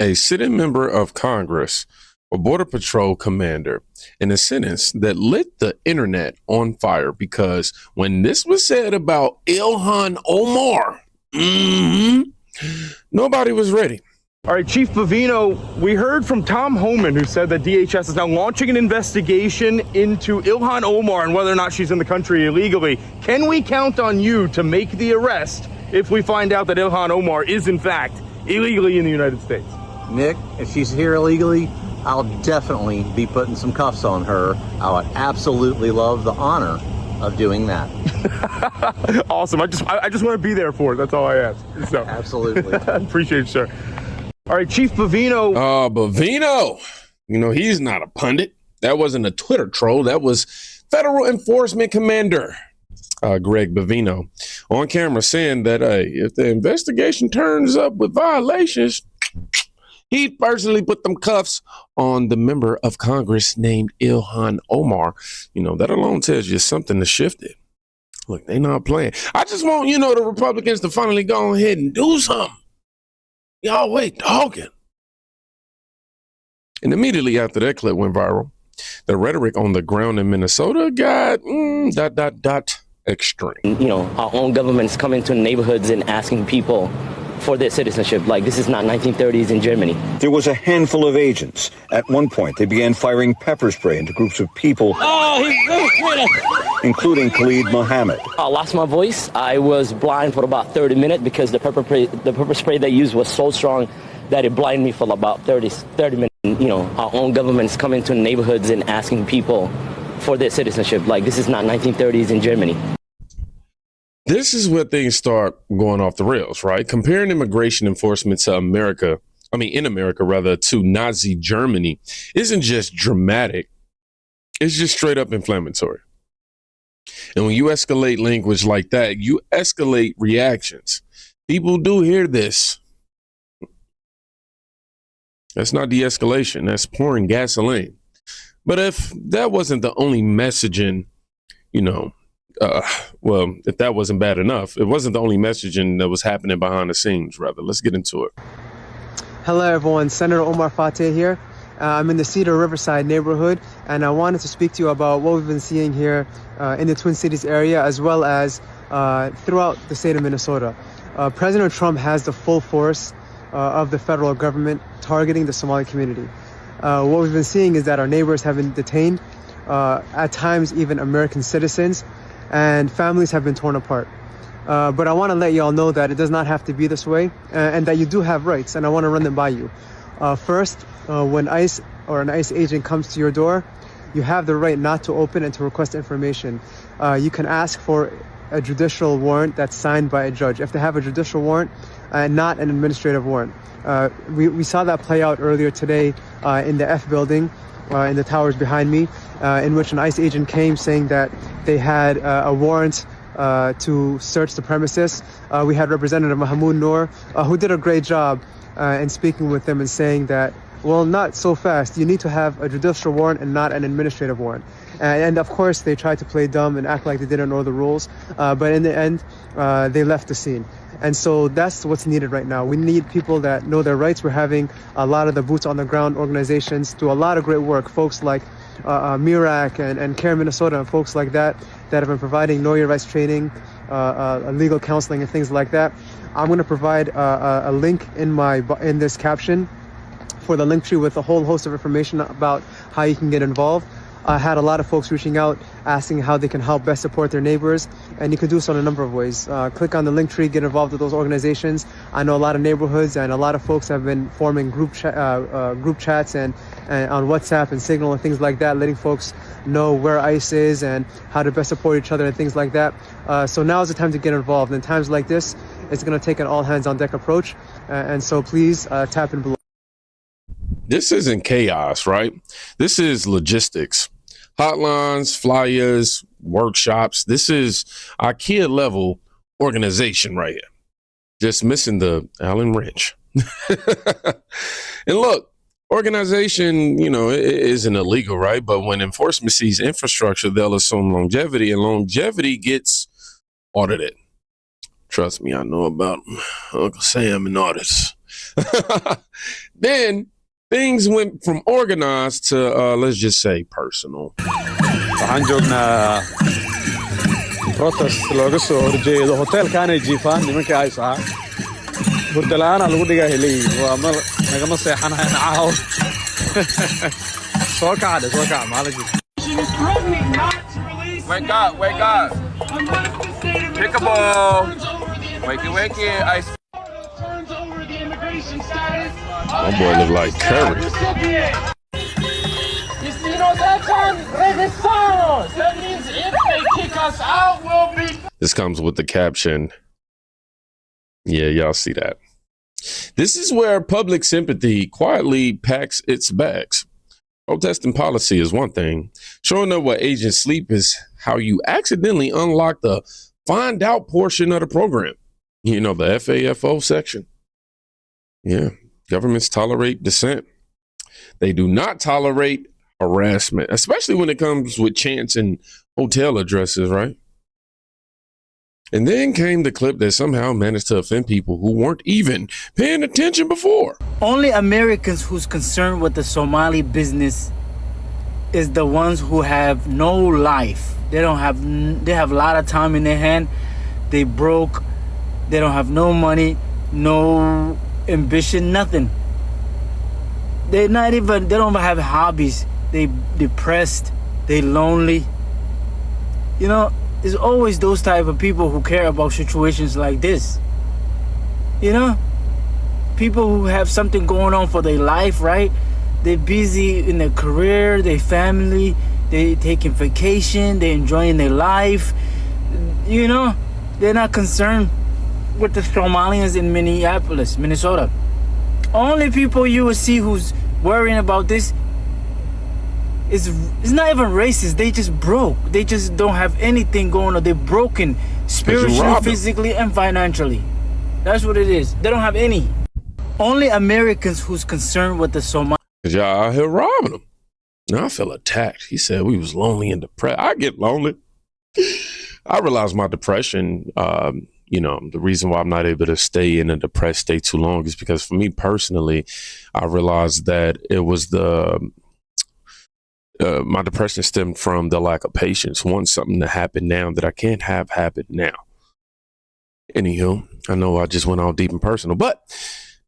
a sitting member of Congress, a Border Patrol commander, in a sentence that lit the internet on fire because when this was said about Ilhan Omar, nobody was ready. All right, Chief Bavino, we heard from Tom Homan, who said that DHS is now launching an investigation into Ilhan Omar and whether or not she's in the country illegally. Can we count on you to make the arrest if we find out that Ilhan Omar is, in fact, illegally in the United States? Nick, if she's here illegally, I'll definitely be putting some cuffs on her. I would absolutely love the honor of doing that. Awesome. I just want to be there for it. That's all I ask. So. Absolutely. I appreciate it, sir. All right, Chief Bavino. Bavino, he's not a pundit. That wasn't a Twitter troll. That was Federal Enforcement Commander Greg Bavino on camera saying that if the investigation turns up with violations, he'd personally put them cuffs on the member of Congress named Ilhan Omar. That alone tells you something to shift it. Look, they not playing. I just want, the Republicans to finally go ahead and do something. Y'all wait, dogging. And immediately after that clip went viral, the rhetoric on the ground in Minnesota got extreme. Our own government's coming to neighborhoods and asking people for their citizenship. Like, this is not 1930s in Germany. There was a handful of agents. At one point, they began firing pepper spray into groups of people, including Khalid Mohammed. I lost my voice. I was blind for about 30 minutes because the pepper spray they used was so strong that it blinded me for about 30 minutes. Our own government's coming to neighborhoods and asking people for their citizenship. Like, this is not 1930s in Germany. This is where things start going off the rails, right? Comparing immigration enforcement to in America, to Nazi Germany isn't just dramatic. It's just straight up inflammatory. And when you escalate language like that, you escalate reactions. People do hear this. That's not de-escalation. That's pouring gasoline. But if that wasn't the only messaging, if that wasn't bad enough, it wasn't the only messaging that was happening behind the scenes, rather. Let's get into it. Hello, everyone. Senator Omar Fateh here. I'm in the Cedar Riverside neighborhood, and I wanted to speak to you about what we've been seeing here in the Twin Cities area, as well as throughout the state of Minnesota. President Trump has the full force of the federal government targeting the Somali community. What we've been seeing is that our neighbors have been detained, at times even American citizens, and families have been torn apart. But I want to let you all know that it does not have to be this way, and that you do have rights, and I want to run them by you. First, when ICE or an ICE agent comes to your door, you have the right not to open and to request information. You can ask for a judicial warrant that's signed by a judge. If they have a judicial warrant and not an administrative warrant. We saw that play out earlier today in the F building, in the towers behind me, in which an ICE agent came saying that they had a warrant to search the premises. We had Representative Mahmoud Noor, who did a great job in speaking with them and saying that, well, not so fast. You need to have a judicial warrant and not an administrative warrant. And of course, they tried to play dumb and act like they didn't know the rules. But in the end, they left the scene. And so that's what's needed right now. We need people that know their rights. We're having a lot of the boots on the ground organizations do a lot of great work. Folks like MIRAC and CARE Minnesota and folks like that have been providing know your rights training, legal counseling and things like that. I'm going to provide a link in this caption for the link tree with a whole host of information about how you can get involved. I had a lot of folks reaching out, asking how they can help best support their neighbors, and you can do so in a number of ways. Click on the link tree, get involved with those organizations. I know a lot of neighborhoods and a lot of folks have been forming group chats and on WhatsApp and Signal and things like that, letting folks know where ICE is and how to best support each other and things like that. So now is the time to get involved. In times like this, it's going to take an all-hands-on-deck approach, and so please tap in below. This isn't chaos, right? This is logistics. Hotlines, flyers, workshops. This is IKEA level organization right here. Just missing the Allen wrench. And look, organization, it isn't illegal, right? But when enforcement sees infrastructure, they'll assume longevity, and longevity gets audited. Trust me, I know about Uncle Sam and audits. Then things went from organized to, let's just say, personal. waxaan joognaa protest looga soo horjeedo hotelkaanay jiifaan nimanka ay saha hurdala'aana lagu dhigaa heleeyiin waa nagama seexanahayn caaw soo kaca maalin Wake up. Pick a ball. Wake it. Ice. My boy look like Curry. That means if they kick us out, we'll be. This comes with the caption. Yeah, y'all see that. This is where public sympathy quietly packs its bags. Protesting policy is one thing. Showing up where agents sleep is how you accidentally unlock the find out portion of the program. You know, the FAFO section. Yeah, governments tolerate dissent. They do not tolerate harassment, especially when it comes with chants and hotel addresses, right? And then came the clip that somehow managed to offend people who weren't even paying attention before. Only Americans who's concerned with the Somali business is the ones who have no life. They have a lot of time in their hand. They broke. They don't have no money, no ambition, nothing. They don't even have hobbies. They depressed. They lonely. You know, there's always those type of people who care about situations like this. You know, people who have something going on for their life, right? They're busy in their career, their family, they taking vacation, they enjoying their life. You know, they're not concerned with the Somalians in Minneapolis, Minnesota. Only people you will see who's worrying about this it's not even racist. They just broke. They just don't have anything going on. They're broken spiritually, physically, and financially. That's what it is. They don't have any. Only Americans who's concerned with the Somali. Cause y'all out here robbing them. Now I feel attacked. He said we was lonely and depressed. I get lonely. I realize my depression, you know, the reason why I'm not able to stay in a depressed state too long is because for me personally, I realized that it was my depression stemmed from the lack of patience. Want something to happen now that I can't have happen now. Anywho, I know I just went all deep and personal, but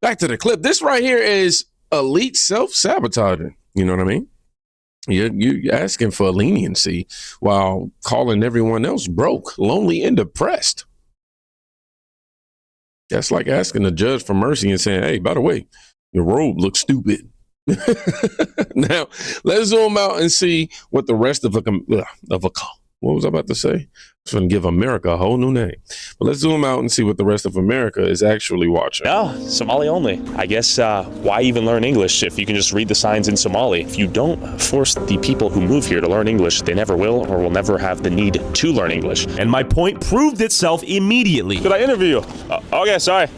back to the clip. This right here is elite self-sabotaging. You know what I mean? You're asking for leniency while calling everyone else broke, lonely, and depressed. That's like asking a judge for mercy and saying, hey, by the way, your robe looks stupid. Now, let's zoom out and see what the rest of what was I about to say? I was going to give America a whole new name. But let's zoom out and see what the rest of America is actually watching. No, Somali only. I guess why even learn English if you can just read the signs in Somali? If you don't force the people who move here to learn English, they never will or will never have the need to learn English. And my point proved itself immediately. Could I interview you? Okay, sorry.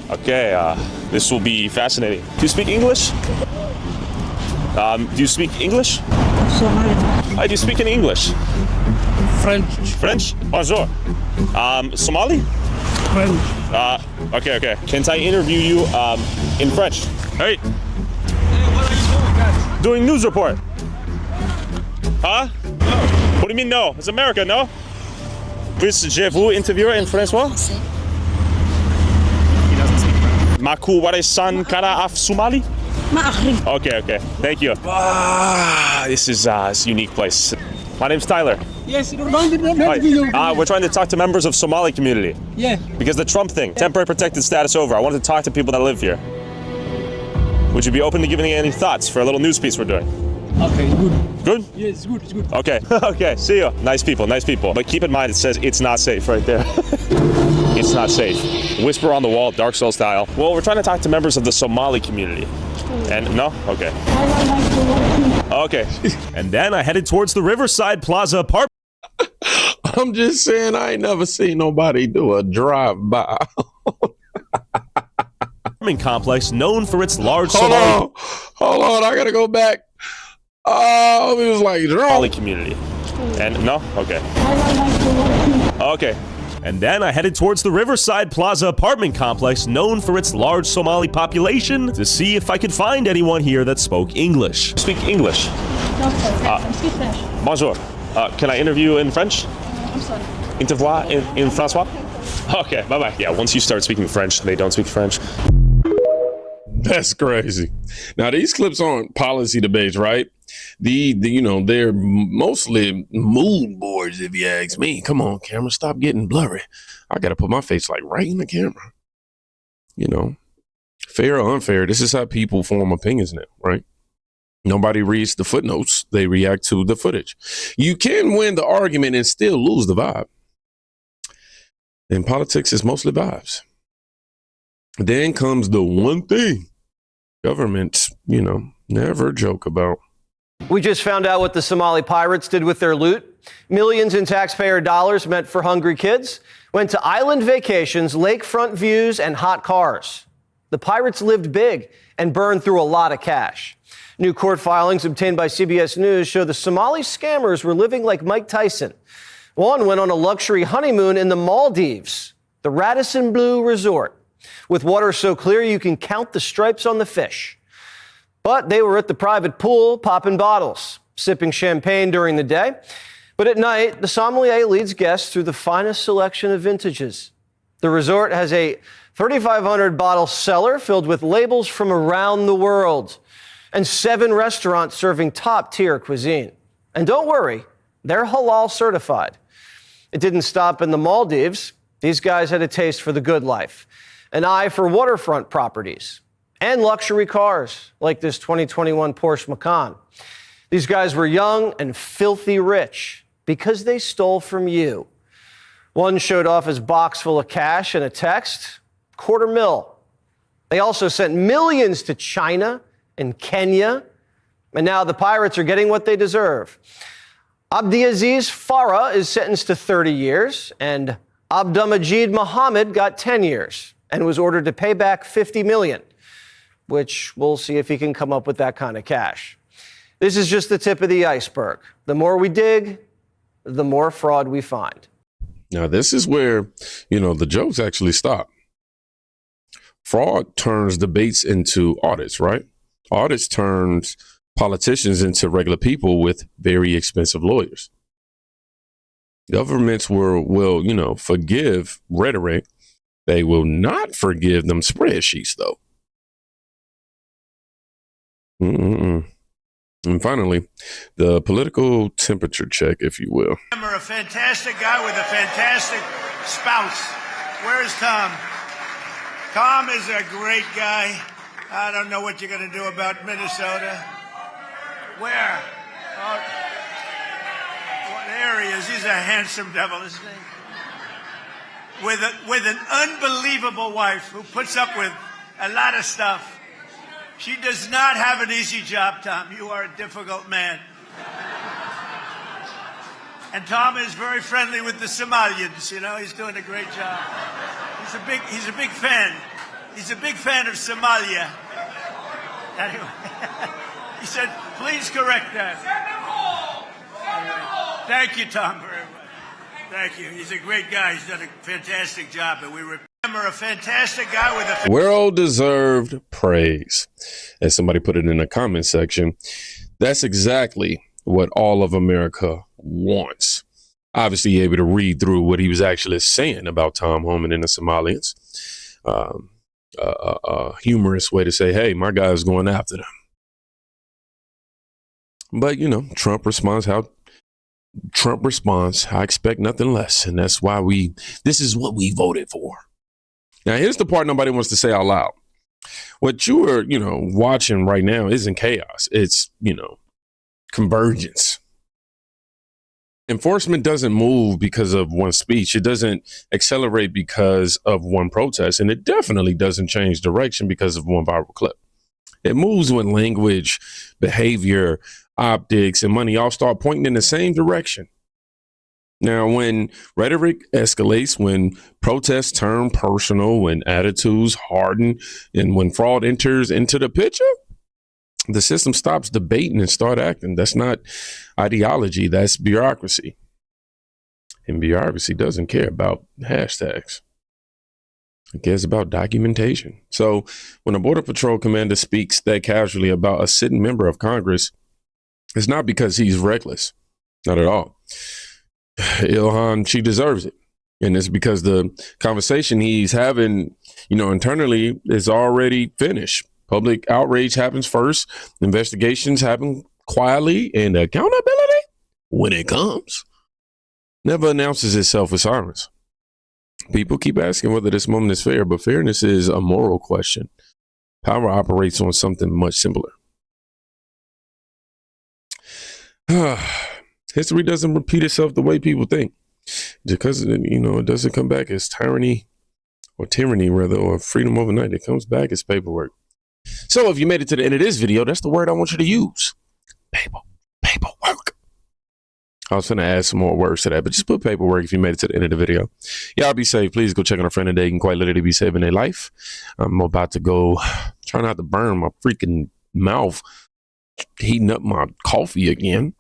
Okay, this will be fascinating. Do you speak English? Do you speak English? Somali. Do you speak in English? French? Bonjour. Somali? French. Okay. Can I interview you in French? Hey. What are you doing, guys? Doing news report. Huh? No. What do you mean no? It's America, no? Puis-je vous interviewer in François? He doesn't speak French. Maku warisan kara af Somali? Okay. Thank you. This is a unique place. My name's Tyler. Yes, we're trying to talk to members of Somali community. Yeah. Because the Trump thing, temporary protected status over. I wanted to talk to people that live here. Would you be open to giving any thoughts for a little news piece we're doing? Okay, good. Good? Yes, good. Okay. Okay, see you. Nice people. But keep in mind, it says it's not safe right there. It's not safe. Whisper on the wall, Dark Souls style. Well, we're trying to talk to members of the Somali community. And no? Okay. Okay. And then I headed towards the Riverside Plaza apartment. I'm just saying, I ain't never seen nobody do a drive-by. Complex known for its large Hold on, I gotta go back. Oh, it was like Somali community. And no? Okay. Okay. And then I headed towards the Riverside Plaza apartment complex known for its large Somali population to see if I could find anyone here that spoke English. Speak English. No, sir. Speak French. Bonjour. Can I interview in French? I'm sorry. Interview in François? Okay, bye-bye. Yeah, once you start speaking French, they don't speak French. That's crazy. Now, these clips aren't policy debates, right? They're mostly mood boards, if you ask me. Come on, camera, stop getting blurry. I got to put my face like right in the camera. Fair or unfair, this is how people form opinions now, right? Nobody reads the footnotes. They react to the footage. You can win the argument and still lose the vibe. In politics, it's mostly vibes. Then comes the one thing governments, never joke about. We just found out what the Somali pirates did with their loot. Millions in taxpayer dollars meant for hungry kids went to island vacations, lakefront views, and hot cars. The pirates lived big and burned through a lot of cash. New court filings obtained by CBS News show the Somali scammers were living like Mike Tyson. One went on a luxury honeymoon in the Maldives, the Radisson Blu Resort, with water so clear you can count the stripes on the fish. But they were at the private pool popping bottles, sipping champagne during the day. But at night, the sommelier leads guests through the finest selection of vintages. The resort has a 3,500 bottle cellar filled with labels from around the world and 7 restaurants serving top tier cuisine. And don't worry, they're halal certified. It didn't stop in the Maldives. These guys had a taste for the good life, an eye for waterfront properties, and luxury cars like this 2021 Porsche Macan. These guys were young and filthy rich because they stole from you. One showed off his box full of cash and a text, $250,000. They also sent millions to China and Kenya, and now the pirates are getting what they deserve. Abdiaziz Farah is sentenced to 30 years, and Abdulmajid Mohammed got 10 years and was ordered to pay back $50 million, which we'll see if he can come up with that kind of cash. This is just the tip of the iceberg. The more we dig, the more fraud we find. Now, this is where, the jokes actually stop. Fraud turns debates into audits, right? Audits turns politicians into regular people with very expensive lawyers. Governments will forgive rhetoric. They will not forgive them spreadsheets, though. And finally, the political temperature check, if you will. You're a fantastic guy with a fantastic spouse. Where's Tom? Tom is a great guy. I don't know what you're going to do about Minnesota. Where? Oh, there he is. He's a handsome devil, isn't he? With an unbelievable wife who puts up with a lot of stuff. She does not have an easy job, Tom. You are a difficult man. And Tom is very friendly with the Somalians. He's doing a great job. He's a big fan. He's a big fan of Somalia. Anyway, he said, please correct that. Anyway, thank you, Tom, very much. Thank you. He's a great guy. He's done a fantastic job, and we remember a fantastic guy with a well-deserved praise. As somebody put it in the comment section, that's exactly what all of America wants. Obviously, you're able to read through what he was actually saying about Tom Homan and the Somalians. A humorous way to say, hey, my guy's going after them. But, Trump responds, I expect nothing less. And that's why this is what we voted for. Now, here's the part nobody wants to say out loud. What you are, watching right now isn't chaos. It's, convergence. Enforcement doesn't move because of one speech. It doesn't accelerate because of one protest. And it definitely doesn't change direction because of one viral clip. It moves when language, behavior, optics, and money all start pointing in the same direction. Now, when rhetoric escalates, when protests turn personal, when attitudes harden, and when fraud enters into the picture, the system stops debating and start acting. That's not ideology. That's bureaucracy. And bureaucracy doesn't care about hashtags. It cares about documentation. So when a Border Patrol commander speaks that casually about a sitting member of Congress, it's not because he's reckless. Not at all. Ilhan, she deserves it. And it's because the conversation he's having, internally is already finished. Public outrage happens first. Investigations happen quietly, and accountability, when it comes, never announces itself with sirens. People keep asking whether this moment is fair, but fairness is a moral question. Power operates on something much simpler. History doesn't repeat itself the way people think. Because, it doesn't come back as tyranny, or freedom overnight. It comes back as paperwork. So if you made it to the end of this video, that's the word I want you to use. Paperwork. I was going to add some more words to that, but just put paperwork if you made it to the end of the video. Y'all be safe. Please go check on a friend today. You can quite literally be saving their life. I'm about to go try not to burn my freaking mouth, heating up my coffee again.